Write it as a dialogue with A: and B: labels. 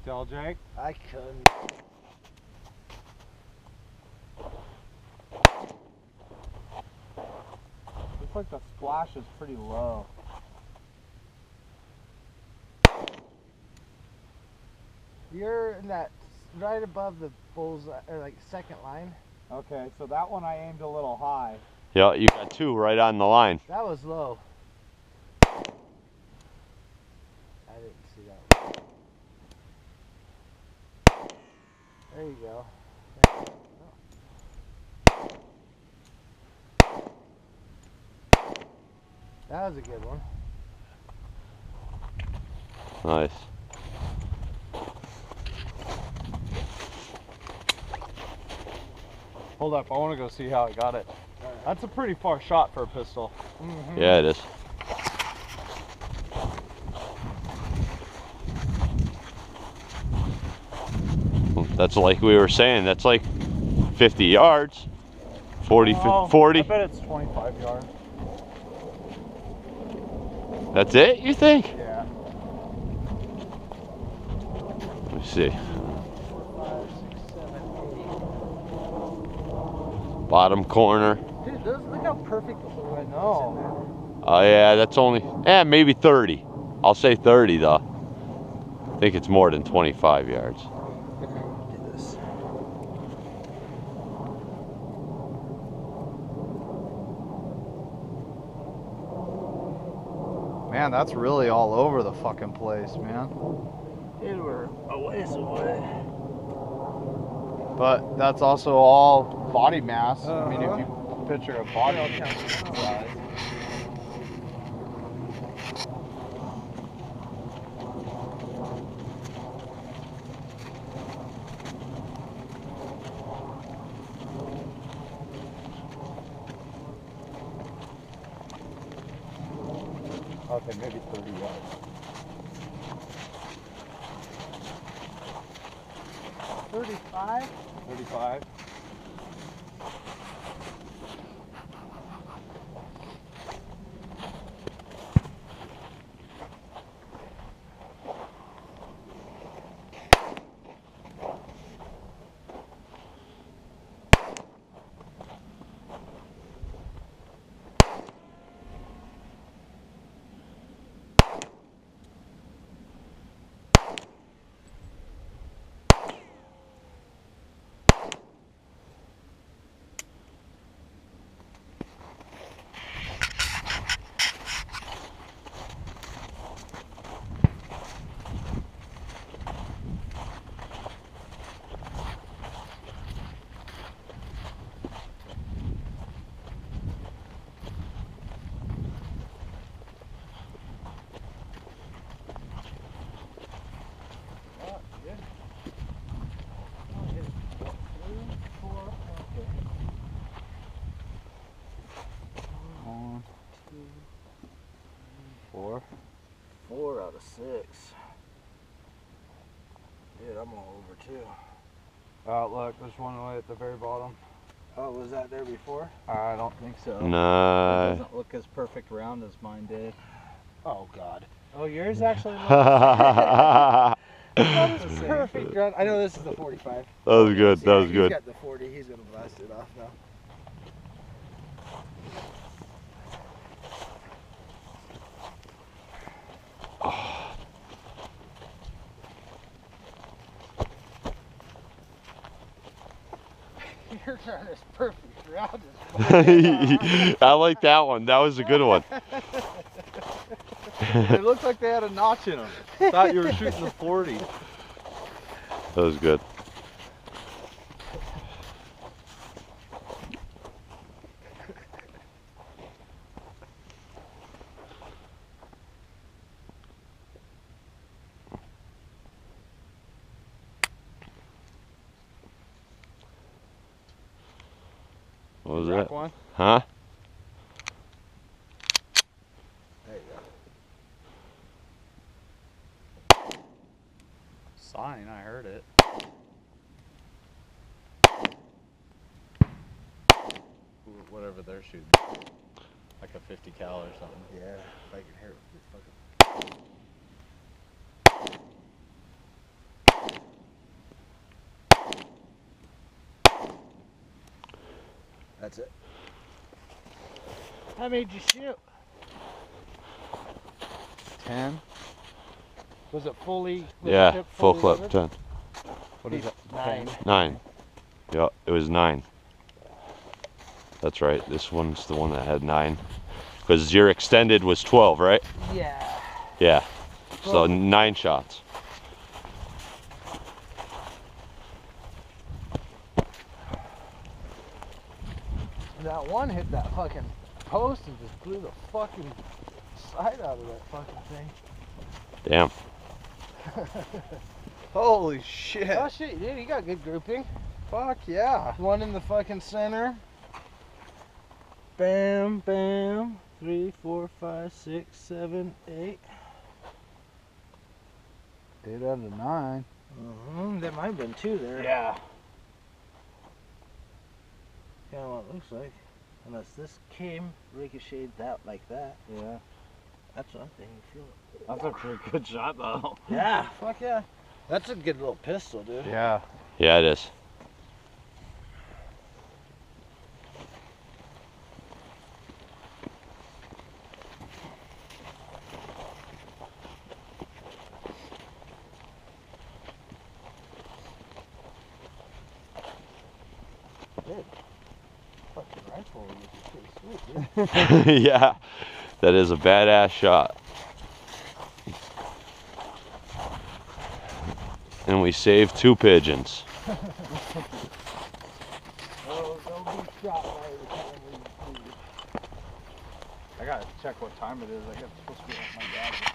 A: tell, Jake?
B: I couldn't.
A: Looks like the splash is pretty low.
B: You're in that right above the bullseye, or like second line.
A: Okay, so that one I aimed a little high.
C: Yeah, you got two right on the line.
B: That was low. I didn't see that one. There you go. That was a good one.
C: Nice.
A: Hold up, I want to go see how I got it. That's a pretty far shot for a pistol.
B: Mm-hmm.
C: Yeah, it is. That's like we were saying, that's like 50 yards. 40,
A: Oh,
C: 40.
A: I bet it's 25 yards.
C: That's it, you think?
A: Yeah.
C: Let me see.
B: 4, 5, 6, 7, 8.
C: Bottom corner.
B: Dude, look how perfect the whole red
A: No.
C: Oh yeah, that's only, maybe 30. I'll say 30 though. I think it's more than 25 yards.
B: Do this.
A: Man, that's really all over the fucking place, man.
B: Dude, we're a ways away.
A: But that's also all body mass. I mean, if you picture a body size. Okay, maybe 30 yards.
B: 35?
A: 35.
B: Four out of 6. Dude, I'm all over too.
A: Oh, look, there's one way at the very bottom.
B: Oh, was that there before?
A: I don't think so.
B: It
C: Nah.
B: doesn't look as perfect round as mine did.
A: Oh, God.
B: Oh, yours actually looks that is perfect round. I know this is the 45.
C: That was good. That was
B: He's
C: good.
B: got the 40. He's going to blast it off now. You're trying this perfect round.
C: I like that one. That was a good one.
A: It looked like they had a notch in them. Thought you were shooting the 40.
C: That was good. What was that?
A: One?
C: Huh?
B: There you go.
A: Sign, I heard it. Whatever they're shooting. Like a 50 cal or something.
B: Yeah, if I can hear it. Fucking... That's it. How many did you shoot?
A: 10.
B: Was it fully? Was
C: Yeah,
B: the tip
C: full
B: fully
C: clip,
B: loaded?
C: 10.
A: What is it?
B: 9.
C: 9. Yeah, it was 9. That's right. This one's the one that had 9. Because your extended was 12, right?
B: Yeah.
C: Yeah. So 9 shots.
B: That one hit that fucking post and just blew the fucking side out of that fucking thing.
C: Damn.
A: Holy shit.
B: Oh shit, dude, you got good grouping.
A: Fuck yeah.
B: One in the fucking center. Bam, bam. 3, 4, 5, 6, 7, 8.
A: 8 out of 9.
B: There might have been 2 there.
A: Yeah.
B: Kind of what it looks like. Unless this came ricocheted that like that.
A: Yeah.
B: That's what I'm thinking. Feel it.
A: That's a pretty good shot though.
B: Yeah, fuck yeah. That's a good little pistol, dude.
A: Yeah.
C: Yeah, it is.
B: Dude. Fucking rifle is pretty sweet, dude.
C: Yeah, that is a badass shot. And we saved 2 pigeons.
B: Oh, don't be shot by the time we leave.
A: I gotta check what time it is. I guess it's supposed to be at my dad's.